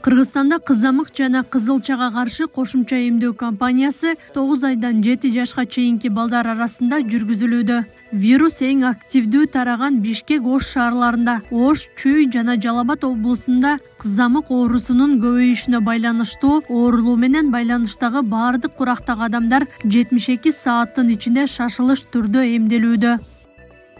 Кыргызстанда кызамык жана кызылчага каршы кошумча эмдөө кампаниясы 9 айдан 7 жашка чейинки балдар арасында жүргүзүлүүдө. Вирус эң активдүү тараган Бишкек, Ош шаарларында, Ош, Чүй жана Жалал Абад облусунда кызамык оорусунун көбөйүшүнө байланыштуу оорулуу менен байланыштагы баардык курактагы адамдар 72 сааттын ичинде шашылыш түрдө эмделүүдө.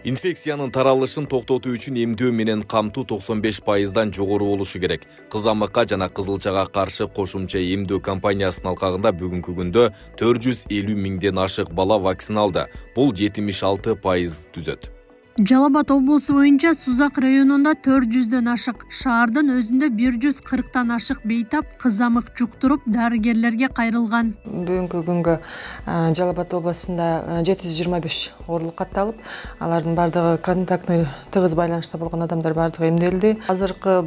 Инфекциянын таралышын токтотуу үчүн эмдөө менен камтуу 95%дан жогору болушу керек. Кызамыкка жана кызылчага каршы кошумча эмдөө кампаниясынын алкагында бүгүнкү күндө 450 миңден ашык бала вакциналды. Бул 76% түзөт. Жалал Абад облусу боюнча Сузак районунда 400дөн ашык, шаардын өзүндө 140тан ашык бейтап кызамык жуктуруп дарыгерлерге кайрылган. Бүгүнкү күнгө Жалал Абад облусунда 725 оорулук катталып, алардын бардыгы контактный тыгыз байланышта болгон адамдар бардыгы эмделди. Азыркы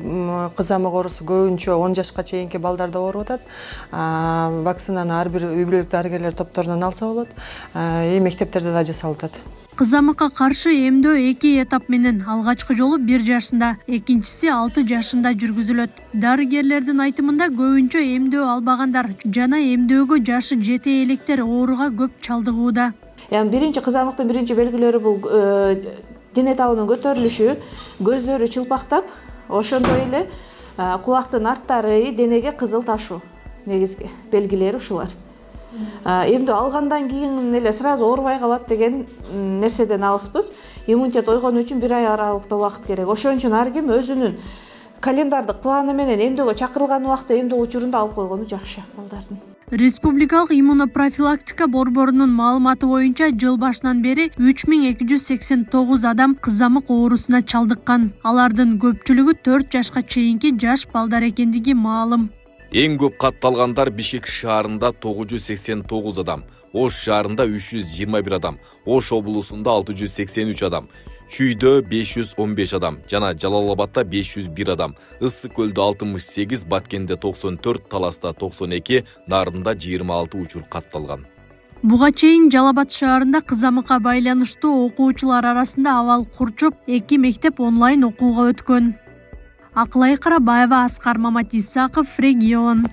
кызамык оорусу көбүнчө 10 жашка чейинки балдарда ооруп атат. Вакцинаны ар бир үй бүлөлүк дарыгерлер топторунан алса болот. Мектептерде да жасалып атат. Кызамыкка каршы эмдөө 2 этап менен алгачкы жолу 1 жашында, экинчиси 6 жашында жүргүзүлөт. Дарыгерлердин айтымында көбүнчө эмдөө албагандар жана эмдөөгө жашы жете электер ооруга көп чалдыгууда. Биринчи кызамыктын биринчи белгилери бул дене табынын көтөрүлүшү, көздөрү чылпактап, ошондой эле кулактын арттары денеге кызыл ташуу. Негизги белгилери ушулар. Эмдөө алгандан кийин эле сразу оорубай калат деген нерседен алыспыз. Иммунитет ойгонуу үчүн 1 ай аралыкта убакыт керек. Ошон үчүн ар ким өзүнүн календардык планы менен эмдөөгө чакырылган убакта эмдөө учурунда алып койгону жакшы балдардын. Республикалык иммунопрофилактика борборунун маалыматы боюнча жыл башынан бери 3289 адам кызамык оорусуна чалдыккан. Алардын көпчүлүгү 4 жашка чейинки жаш балдар экендиги маалым. Эң көп катталгандар Бишкек шаарында 989 адам, Ош шаарында 321 адам, Ош облусунда 683 адам, Чүйдө 515 адам жана Жалал Абадта 501 адам, Ысык көлдө 68, Баткенде 94, Таласта 92, Нарында 26 учур катталган. Буга чейин Жалал Абад шаарында кызамыкка байланыштуу окуучулар арасында абал курчуп, 2 мектеп онлайн окууга өткөн. Акылай Карабаева, Аскар Маматисаков, Регион.